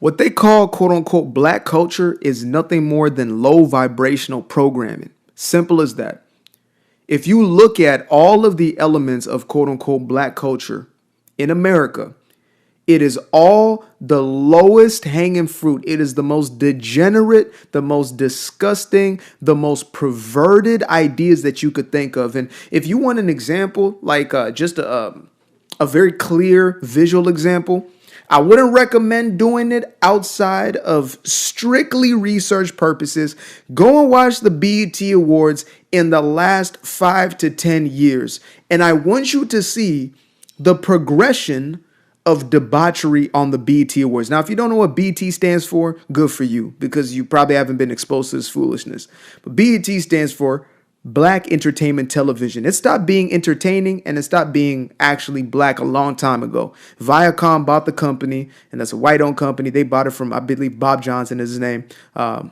What they call quote unquote black culture is nothing more than low vibrational programming. Simple as that. If you look at all of the elements of quote unquote black culture in America, it is all the lowest hanging fruit. It is the most degenerate, the most disgusting, the most perverted ideas that you could think of. And if you want an example, like just a very clear visual example, I wouldn't recommend doing it outside of strictly research purposes. Go and watch the BET Awards in the last 5 to 10 years. And I want you to see the progression of debauchery on the BET Awards. Now, if you don't know what BET stands for, good for you, because you probably haven't been exposed to this foolishness. But BET stands for Black Entertainment Television. It stopped being entertaining and it stopped being actually black a long time ago. Viacom bought the company, and that's a white-owned company. They bought it from, I believe, Bob Johnson is his name,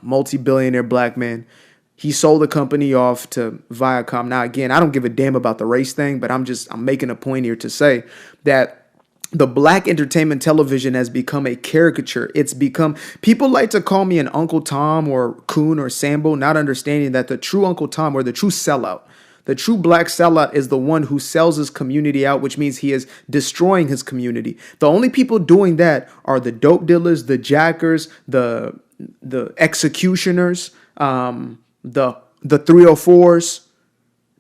multi-billionaire black man. He sold the company off to Viacom. Now, again, I don't give a damn about the race thing, but I'm making a point here to say that the black entertainment television has become a caricature. It's become, people like to call me an Uncle Tom or Coon or Sambo, not understanding that the true Uncle Tom or the true sellout, the true black sellout is the one who sells his community out, which means he is destroying his community. The only people doing that are the dope dealers, the jackers, the executioners, the 304s,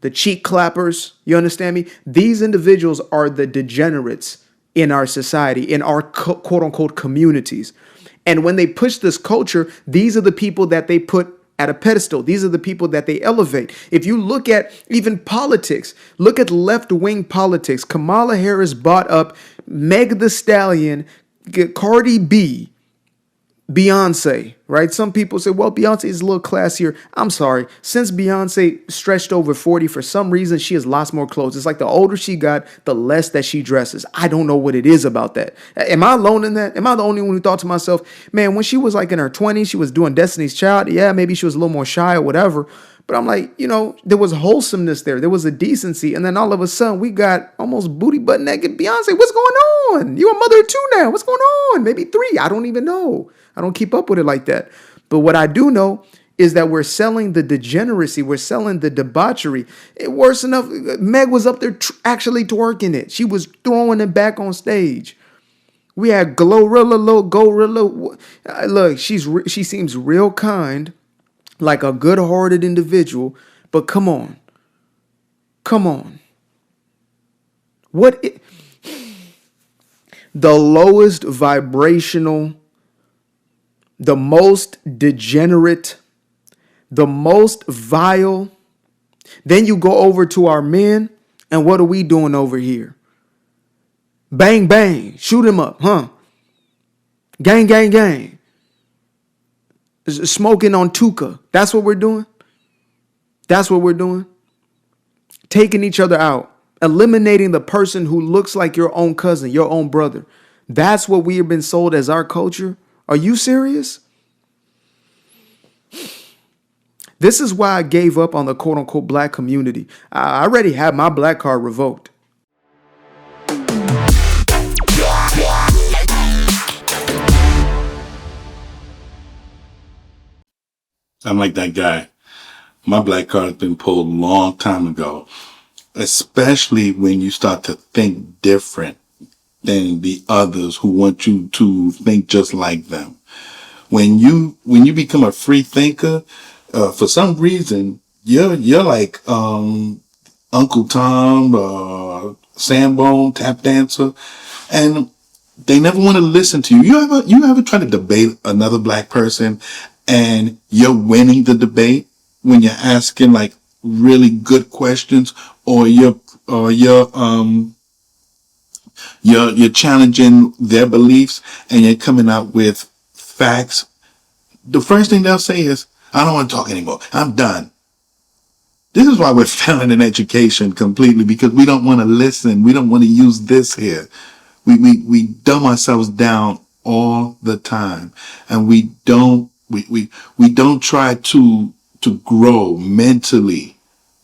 the cheek clappers. You understand me? These individuals are the degenerates in our society, in our quote unquote communities. And when they push this culture, these are the people that they put at a pedestal. These are the people that they elevate. If you look at even politics, look at left-wing politics. Kamala Harris bought up Meg the Stallion, Cardi B, Beyonce, right? Some people say, well, Beyonce is a little classier. I'm sorry. Since Beyonce stretched over 40, for some reason, she has lost more clothes. It's like the older she got, the less that she dresses. I don't know what it is about that. Am I alone in that? Am I the only one who thought to myself, man, when she was like in her 20s, she was doing Destiny's Child. Yeah, maybe she was a little more shy or whatever. But I'm like, there was wholesomeness there. There was a decency. And then all of a sudden, we got almost booty butt naked Beyonce. What's going on? You're a mother of two now. What's going on? Maybe three. I don't even know. I don't keep up with it like that. But what I do know is that we're selling the degeneracy. We're selling the debauchery. Worse enough, Meg was up there actually twerking it. She was throwing it back on stage. We had Gorilla. Look, she seems real kind, like a good-hearted individual. But come on. The lowest vibrational, the most degenerate, the most vile. Then you go over to our men, and what are we doing over here? Bang, bang, shoot him up, huh? Gang, gang, gang. Smoking on Tuka. That's what we're doing? Taking each other out. Eliminating the person who looks like your own cousin, your own brother. That's what we have been sold as our culture. Are you serious? This is why I gave up on the quote unquote black community. I already had my black card revoked. I'm like that guy. My black card has been pulled a long time ago, especially when you start to think different than the others who want you to think just like them. When you become a free thinker, for some reason, you're like, Uncle Tom, Sambone, tap dancer, and they never want to listen to you. You ever try to debate another black person and you're winning the debate when you're asking like really good questions, or you're challenging their beliefs and you're coming out with facts? The first thing they'll say is, I don't want to talk anymore. I'm done. This is why we're failing in education completely, because we don't want to listen. We don't want to use this here. We dumb ourselves down all the time, and we don't try to grow mentally.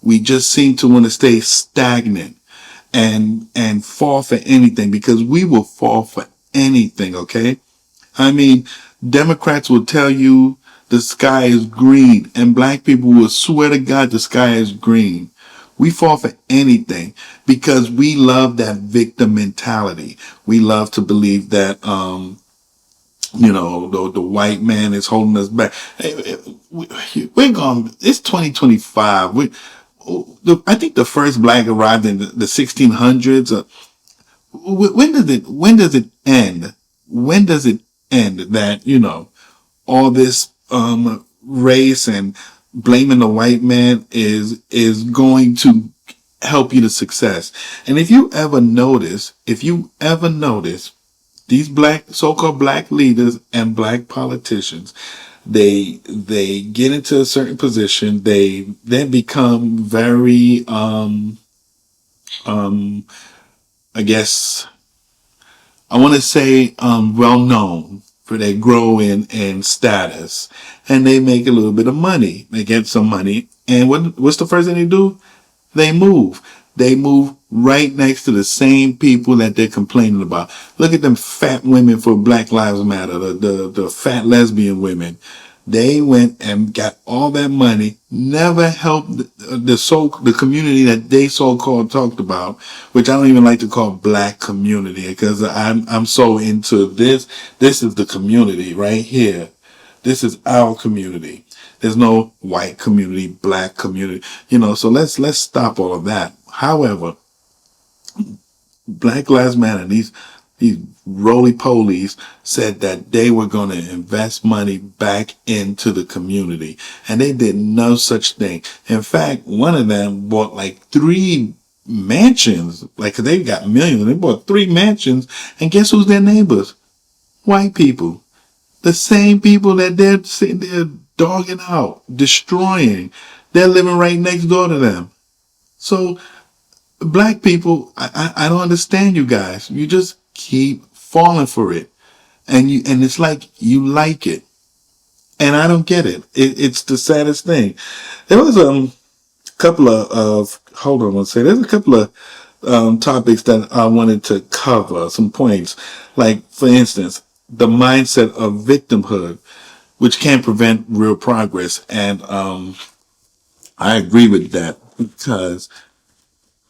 We just seem to want to stay stagnant and fall for anything, because we will fall for anything. Okay. I mean, Democrats will tell you the sky is green, and black people will swear to God the sky is green. We fall for anything because we love that victim mentality. We love to believe that, the white man is holding us back. We're going, it's 2025. I think the first black arrived in the 1600s. When does it end? When does it end that, all this race and blaming the white man is going to help you to success? And if you ever notice these so-called black leaders and black politicians, they get into a certain position, they then become very I guess I want to say well known for their growing and status, and they make a little bit of money. They get some money, and what's the first thing they do? They move. They move right next to the same people that they're complaining about. Look at them fat women for Black Lives Matter, the fat lesbian women. They went and got all that money, never helped the community that they so-called talked about, which I don't even like to call black community because I'm so into this. This is the community right here. This is our community. There's no white community, black community, so let's stop all of that. However, Black Lives Matter, these roly-polies said that they were going to invest money back into the community, and they did no such thing. In fact, one of them bought like 3 mansions, like 'cause they got millions. They bought 3 mansions, and guess who's their neighbors? White people. The same people that they're sitting there dogging out, destroying. They're living right next door to them. So black people, I don't understand you guys. You just keep falling for it, and it's like you like it, and I don't get it. It's the saddest thing. There was a couple of hold on one second. There's a couple of topics that I wanted to cover. Some points, like for instance, the mindset of victimhood, which can prevent real progress, and I agree with that because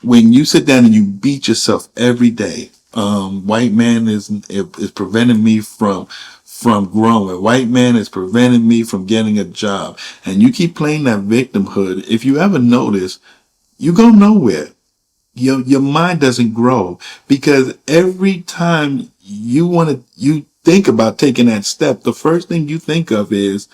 when you sit down and you beat yourself every day, white man is preventing me from growing. White man is preventing me from getting a job. And you keep playing that victimhood. If you ever notice, you go nowhere. Your mind doesn't grow because every time you think about taking that step, the first thing you think of is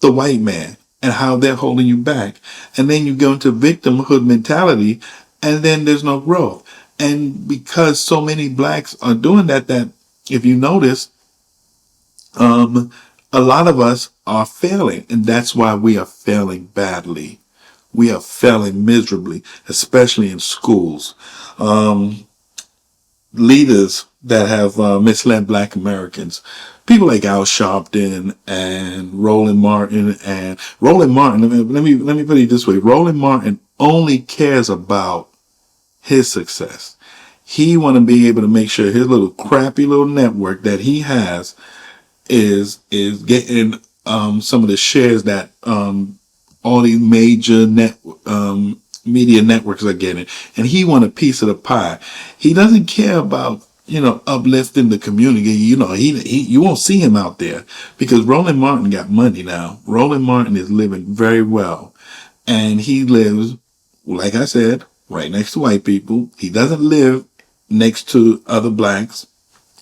the white man and how they're holding you back. And then you go into victimhood mentality and then there's no growth. And because so many blacks are doing that if you notice, a lot of us are failing, and that's why we are failing badly. We are failing miserably, especially in schools. Leaders that have misled black Americans. People like Al Sharpton and Roland Martin. Let me put it this way. Roland Martin only cares about his success. He want to be able to make sure his little crappy little network that he has is getting some of the shares that all these major media networks are getting, and he want a piece of the pie. He doesn't care about uplifting the community. He you won't see him out there because Roland Martin got money now. Roland Martin is living very well, and he lives, like I said, right next to white people. He doesn't live next to other blacks.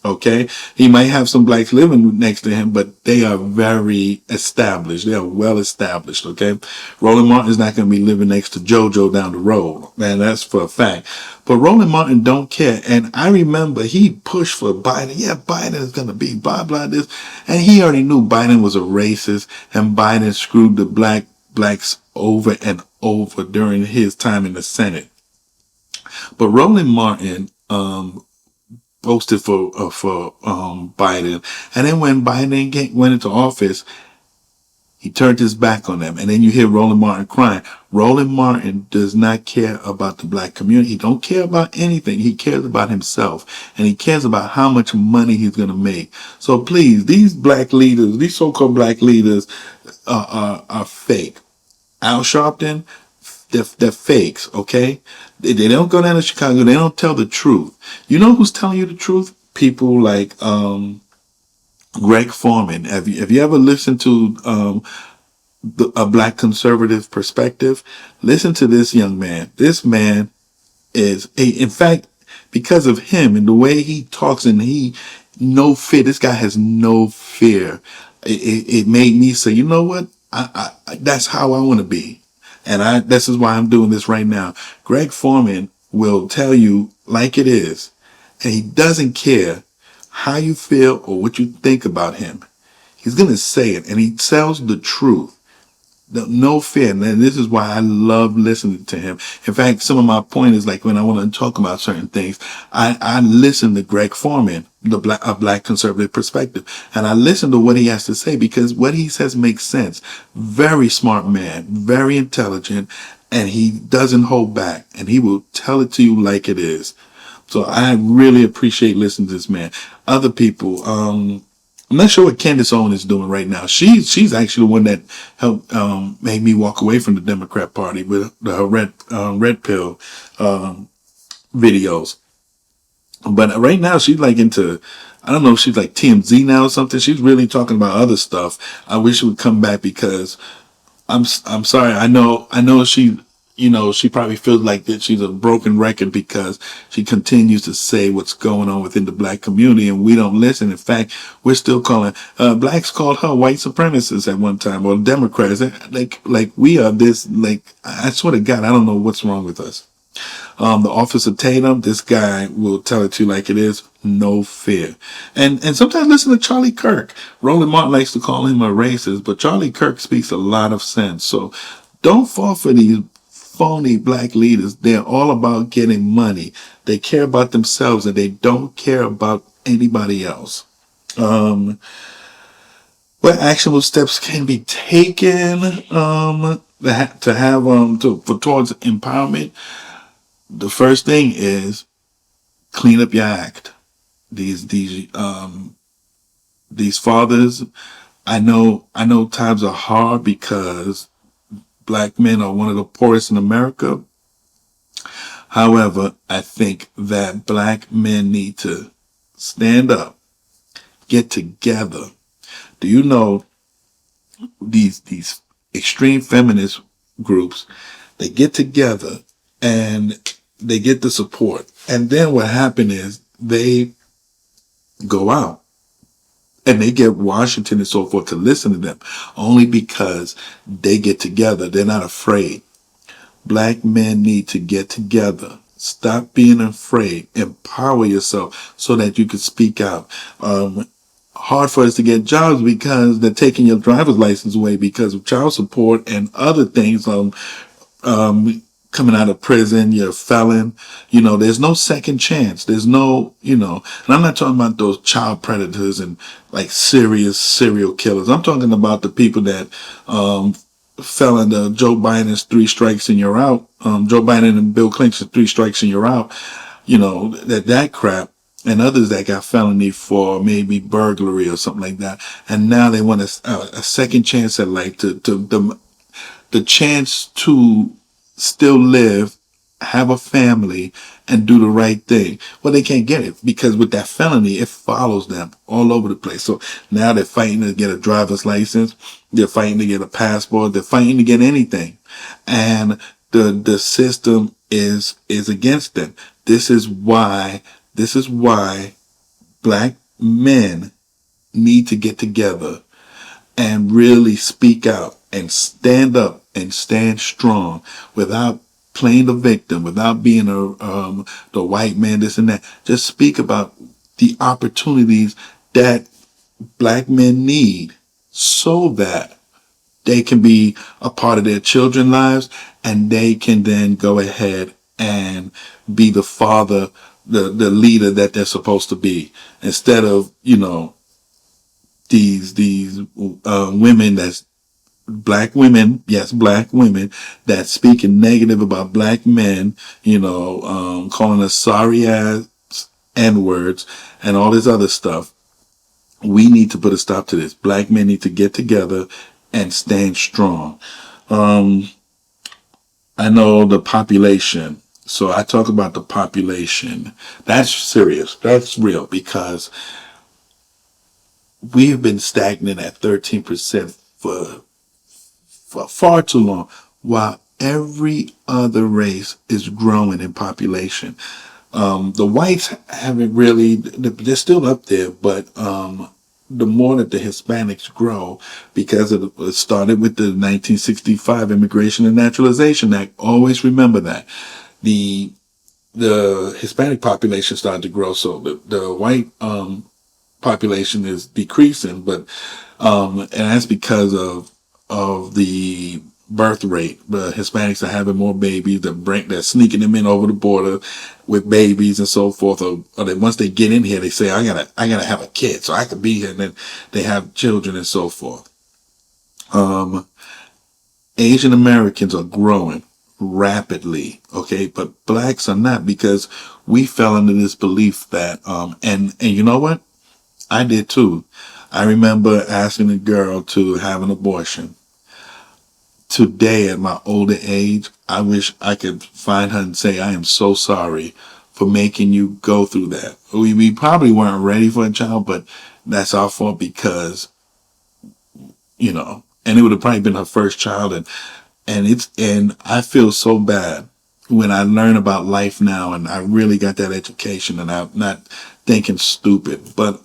Okay, he might have some blacks living next to him, but they are very established. They are well established. Okay, Roland Martin is not going to be living next to JoJo down the road, man. That's for a fact. But Roland Martin don't care, and I remember he pushed for Biden. Yeah, Biden is going to be blah blah this, and he already knew Biden was a racist, and Biden screwed the blacks over and over during his time in the Senate. But Roland Martin posted for Biden, and then when Biden went into office, He turned his back on them. And then you hear Roland Martin crying. Roland Martin does not care about the black community. He don't care about anything. He cares about himself. And he cares about how much money he's going to make. So please, these black leaders, these so-called black leaders are fake. Al Sharpton, they're fakes, okay? They don't go down to Chicago. They don't tell the truth. You know who's telling you the truth? People like Greg Foreman. Have you ever listened to a black conservative perspective? Listen to this young man. This man is in fact, because of him and the way he talks, and he no fear. This guy has no fear. It made me say, you know what? That's how I want to be, and this is why I'm doing this right now. Greg Foreman will tell you like it is, and he doesn't care how you feel or what you think about him. He's gonna say it, and he tells the truth. No fear. And this is why I love listening to him. In fact, some of my point is like when I want to talk about certain things, I listen to Greg Foreman, a black conservative perspective. And I listen to what he has to say because what he says makes sense. Very smart man, very intelligent, and he doesn't hold back, and he will tell it to you like it is. So I really appreciate listening to this man. Other people, I'm not sure what Candace Owen is doing right now. She's actually the one that helped made me walk away from the Democrat Party with her red pill videos. But right now she's like into, I don't know if she's like TMZ now or something. She's really talking about other stuff. I wish she would come back because I'm sorry. I know she probably feels like that she's a broken record because she continues to say what's going on within the black community, and we don't listen. In fact, we're still calling blacks called her white supremacists at one time, or Democrats. Like we are this. Like I swear to God, I don't know what's wrong with us. The Officer Tatum, this guy will tell it to you like it is, no fear. And sometimes listen to Charlie Kirk. Roland Martin likes to call him a racist, but Charlie Kirk speaks a lot of sense. So don't fall for these phony black leaders. They're all about getting money. They care about themselves and they don't care about anybody else. What actionable steps can be taken for towards empowerment? The first thing is clean up your act. These fathers, I know times are hard because black men are one of the poorest in America. However, I think that black men need to stand up, get together. Do you know these extreme feminist groups? They get together and they get the support. And then what happened is they go out and they get Washington and so forth to listen to them only because they get together. They're not afraid. Black men need to get together. Stop being afraid. Empower yourself so that you can speak out. Hard for us to get jobs because they're taking your driver's license away because of child support and other things. Coming out of prison, you're a felon. There's no second chance. There's no, and I'm not talking about those child predators and like serious serial killers. I'm talking about the people that fell under Joe Biden's 3 strikes and you're out. Joe Biden and Bill Clinton's 3 strikes and you're out. That crap. And others that got felony for maybe burglary or something like that. And now they want a second chance at life, the chance to still live, have a family, and do the right thing. Well, they can't get it because with that felony, it follows them all over the place. So now they're fighting to get a driver's license. They're fighting to get a passport. They're fighting to get anything. And the system is against them. This is why black men need to get together and really speak out and stand up and stand strong without playing the victim, without being the white man, this and that. Just speak about the opportunities that black men need so that they can be a part of their children's lives and they can then go ahead and be the father, the leader that they're supposed to be, instead of, these women that's black women, yes, black women that speaking negative about black men, calling us sorry ass N words and all this other stuff. We need to put a stop to this. Black men need to get together and stand strong. I know the population. So I talk about the population. That's serious. That's real because we have been stagnant at 13% for far too long, while every other race is growing in population. The whites haven't really, they're still up there, but the more that the Hispanics grow, because it started with the 1965 Immigration and Naturalization Act. Always remember that. The the Hispanic population started to grow, so the white population is decreasing, but and that's because of the birth rate. The Hispanics are having more babies. They're sneaking them in over the border with babies and so forth. Or they, once they get in here, they say, I gotta have a kid so I can be here. And then they have children and so forth. Asian Americans are growing rapidly, okay, but blacks are not, because we fell into this belief that and you know what? I did too. I remember asking a girl to have an abortion. Today, at my older age, I wish I could find her and say, I am so sorry for making you go through that. We probably weren't ready for a child, but that's our fault because, and it would have probably been her first child. And I feel so bad when I learn about life now and I really got that education and I'm not thinking stupid. But,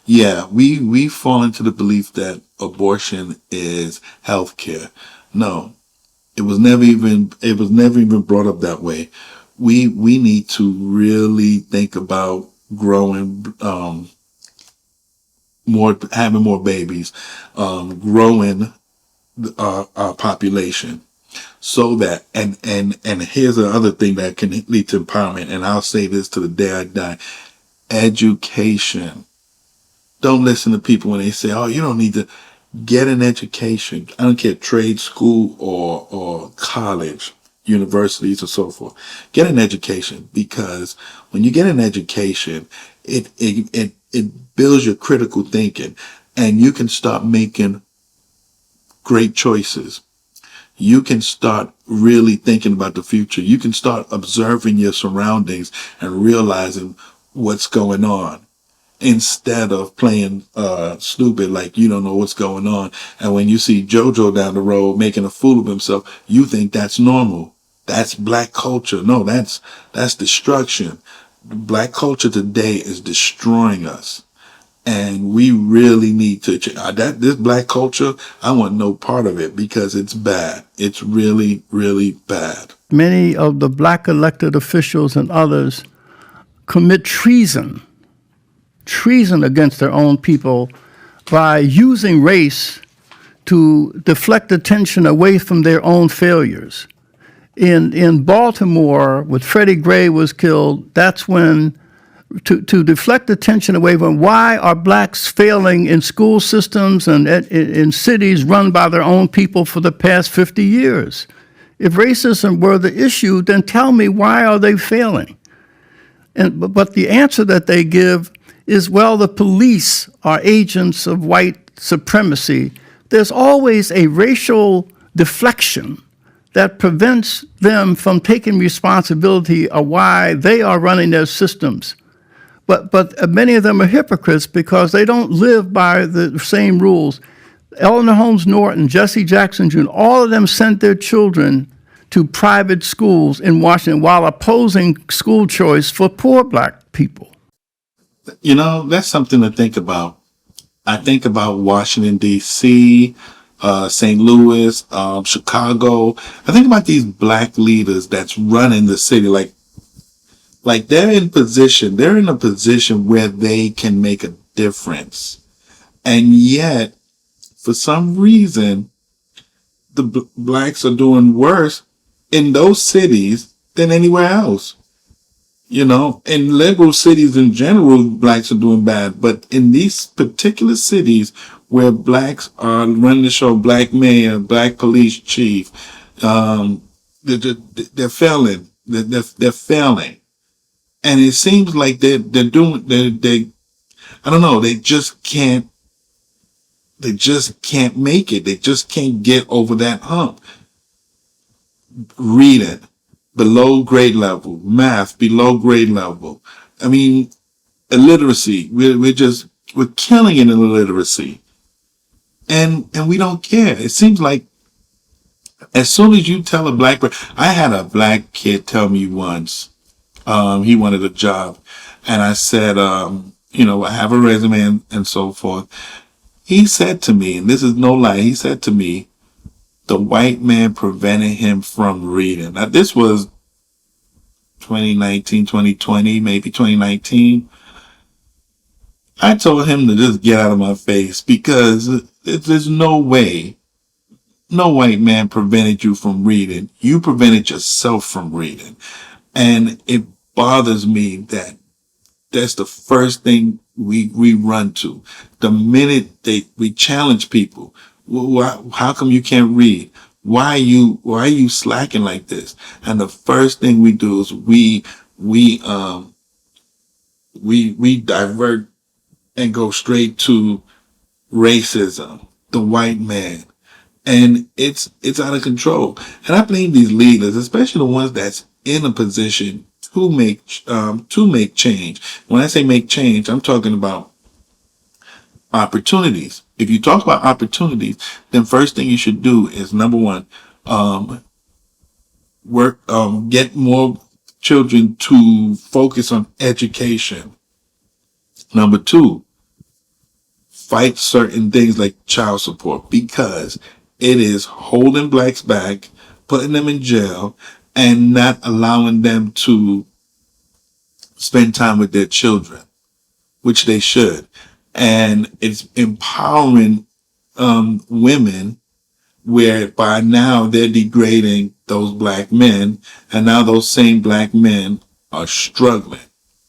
yeah, we fall into the belief that abortion is health care. No, it was never even brought up that way. We need to really think about growing, having more babies, growing our population, so that, and here's the other thing that can lead to empowerment, and I'll say this to the day I die: education. Don't listen to people when they say, "Oh, you don't need to get an education." I don't care, trade school or college, universities, or so forth. Get an education, because when you get an education, it builds your critical thinking, and you can start making great choices. You can start really thinking about the future. You can start observing your surroundings and realizing what's going on, instead of playing stupid like you don't know what's going on. And when you see JoJo down the road making a fool of himself, you think that's normal. That's black culture. No, that's destruction. Black culture today is destroying us. And we really need to this black culture, I want no part of it, because it's bad. It's really, really bad. Many of the black elected officials and others commit treason against their own people by using race to deflect attention away from their own failures. In Baltimore, when Freddie Gray was killed, that's when, to deflect attention away from why are blacks failing in school systems and in cities run by their own people for the past 50 years. If racism were the issue, then tell me, why are they failing? But the answer that they give is, well, the police are agents of white supremacy. There's always a racial deflection that prevents them from taking responsibility of why they are running their systems. But many of them are hypocrites because they don't live by the same rules. Eleanor Holmes Norton, Jesse Jackson Jr., all of them sent their children to private schools in Washington while opposing school choice for poor black people. That's something to think about. I think about Washington, D.C., St. Louis, Chicago. I think about these black leaders that's running the city. Like they're in a position where they can make a difference. And yet, for some reason, the blacks are doing worse in those cities than anywhere else. In liberal cities in general, blacks are doing bad. But in these particular cities where blacks are running the show, black mayor, black police chief, um, they're failing. They're failing. And it seems like they're doing, I don't know, they just can't make it. They just can't get over that hump. Reading below grade level, math below grade level. I mean, illiteracy. We're killing it in illiteracy, and we don't care. It seems like as soon as you tell a black person, I had a black kid tell me once, he wanted a job, and I said, I have a resume and so forth. He said to me, and this is no lie, he said to me, the white man prevented him from reading. Now this was 2019, 2020, maybe 2019. I told him to just get out of my face because there's no way, no white man prevented you from reading. You prevented yourself from reading. And it bothers me that that's the first thing we run to. The minute we challenge people, how come you can't read? Why are you slacking like this? And the first thing we do is we divert and go straight to racism, the white man. And it's out of control. And I blame these leaders, especially the ones that's in a position to make change. When I say make change, I'm talking about opportunities. If you talk about opportunities, then first thing you should do is number one, get more children to focus on education. Number two, fight certain things like child support because it is holding blacks back, putting them in jail, and not allowing them to spend time with their children, which they should. And it's empowering women where by now they're degrading those black men, and now those same black men are struggling.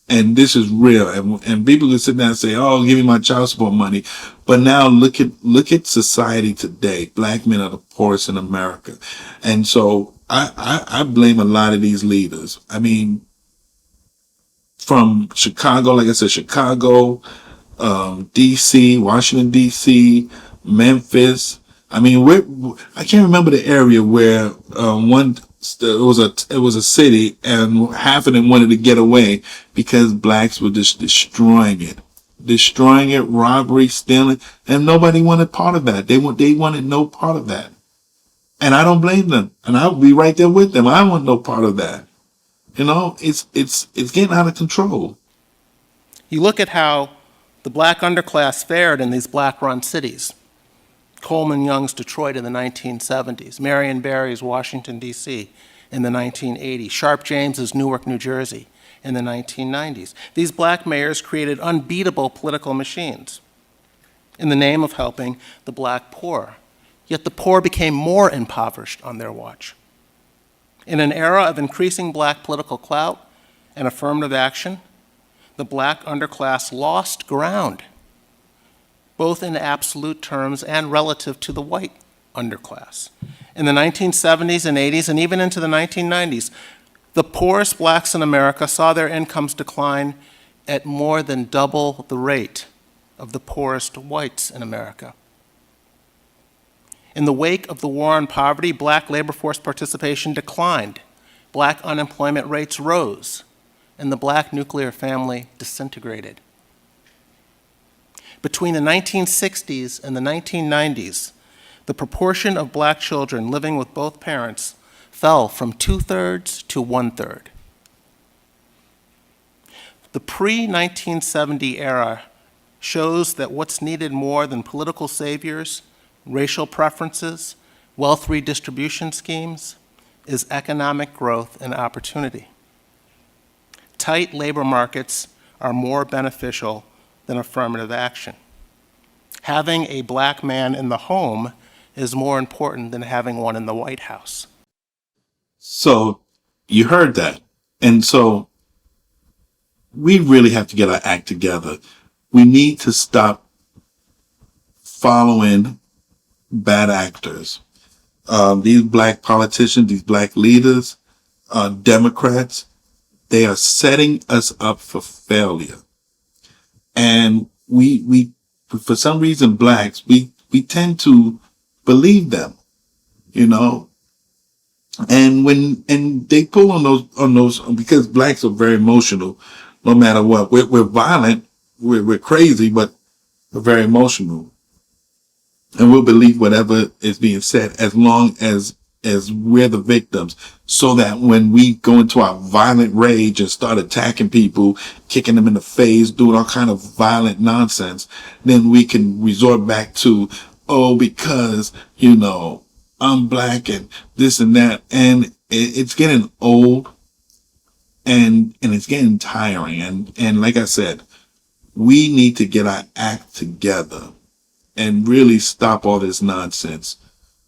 And this is real. And people can sit down and say, "Oh, give me my child support money," but now look at society today. Black men are the poorest in America, and so I blame a lot of these leaders. I mean, from Chicago, like I said, Chicago, D.C., Washington D.C., Memphis. I mean, I can't remember the area where it was a city, and half of them wanted to get away because blacks were just destroying it, robbery, stealing, and nobody wanted part of that. They wanted no part of that, and I don't blame them, and I'll be right there with them. I want no part of that. It's getting out of control. You look at how the black underclass fared in these black-run cities. Coleman Young's Detroit in the 1970s, Marion Barry's Washington, D.C. in the 1980s, Sharp James's Newark, New Jersey in the 1990s. These black mayors created unbeatable political machines in the name of helping the black poor. Yet the poor became more impoverished on their watch. In an era of increasing black political clout and affirmative action, the black underclass lost ground, both in absolute terms and relative to the white underclass. In the 1970s and 80s, and even into the 1990s, the poorest blacks in America saw their incomes decline at more than double the rate of the poorest whites in America. In the wake of the war on poverty, black labor force participation declined, black unemployment rates rose, and the black nuclear family disintegrated. Between the 1960s and the 1990s, the proportion of black children living with both parents fell from 2/3 to 1/3. The pre-1970 era shows that what's needed more than political saviors, racial preferences, wealth redistribution schemes, is economic growth and opportunity. Tight labor markets are more beneficial than affirmative action. Having a black man in the home is more important than having one in the White House. So you heard that. And so we really have to get our act together. We need to stop following bad actors. These black politicians, these black leaders, Democrats, they are setting us up for failure. And for some reason, blacks, we tend to believe them, you know. And they pull on those, because blacks are very emotional, no matter what. We're violent, we're crazy, but we're very emotional. And we'll believe whatever is being said as long as we're the victims, so that when we go into our violent rage and start attacking people, kicking them in the face, doing all kind of violent nonsense, then we can resort back to, oh, because, you know, I'm black and this and that. And it's getting old, and it's getting tiring. And like I said, we need to get our act together and really stop all this nonsense.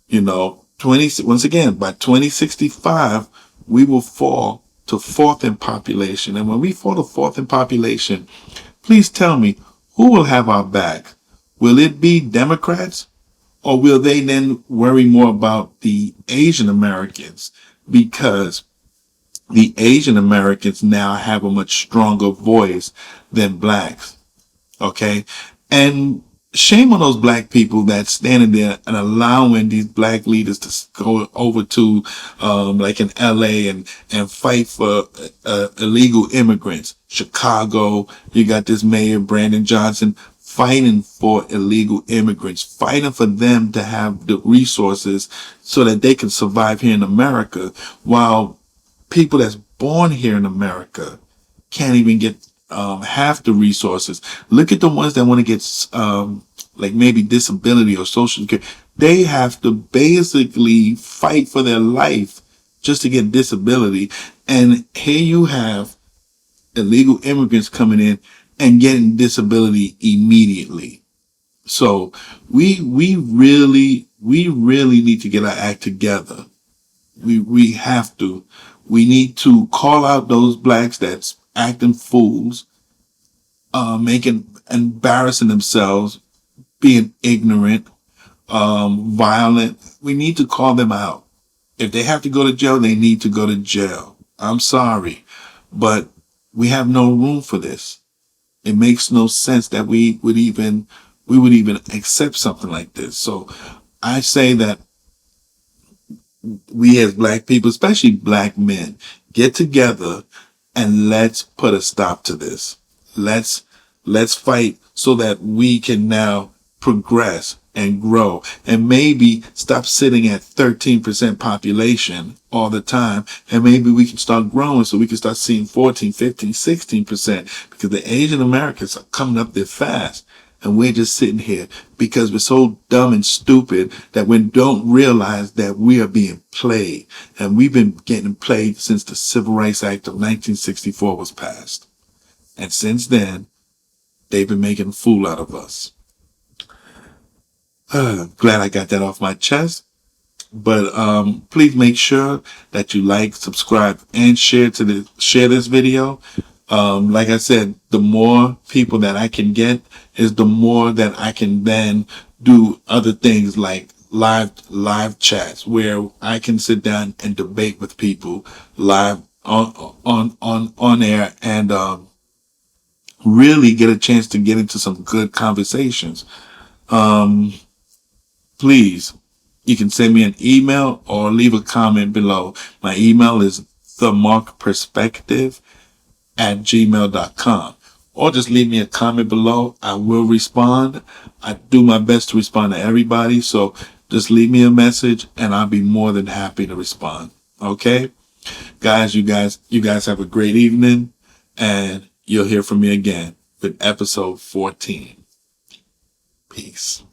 You know, once again, by 2065, we will fall to fourth in population. And when we fall to fourth in population, please tell me, who will have our back? Will it be Democrats? Or will they then worry more about the Asian Americans? Because the Asian Americans now have a much stronger voice than blacks. Okay? And shame on those black people that's standing there and allowing these black leaders to go over to, like in LA and fight for illegal immigrants. Chicago, you got this mayor, Brandon Johnson, fighting for illegal immigrants, fighting for them to have the resources so that they can survive here in America, while people that's born here in America can't even get half the resources. Look at the ones that want to get like maybe disability or social security. They have to basically fight for their life just to get disability. And here you have illegal immigrants coming in and getting disability immediately. So we really need to get our act together. We have to. We need to call out those blacks that's acting fools, embarrassing themselves, being ignorant, violent. We need to call them out. If they have to go to jail, they need to go to jail. I'm sorry, but we have no room for this. It makes no sense that we would even accept something like this. So I say that we as black people, especially black men, get together and let's put a stop to this. Let's fight so that we can now progress and grow, and maybe stop sitting at 13% population all the time, and maybe we can start growing so we can start seeing 14, 15, 16%, because the Asian Americans are coming up there fast. And we're just sitting here because we're so dumb and stupid that we don't realize that we are being played. And we've been getting played since the Civil Rights Act of 1964 was passed. And since then, they've been making a fool out of us. Glad I got that off my chest. But please make sure that you like, subscribe, and share this video. Like I said, the more people that I can get is the more that I can then do other things like live chats where I can sit down and debate with people live on air and really get a chance to get into some good conversations. Please, you can send me an email or leave a comment below. My email is themarkperspective@gmail.com, or just leave me a comment below. I will respond. I do my best to respond to everybody. So just leave me a message and I'll be more than happy to respond. Okay, guys, you guys have a great evening, and you'll hear from me again with episode 14. Peace.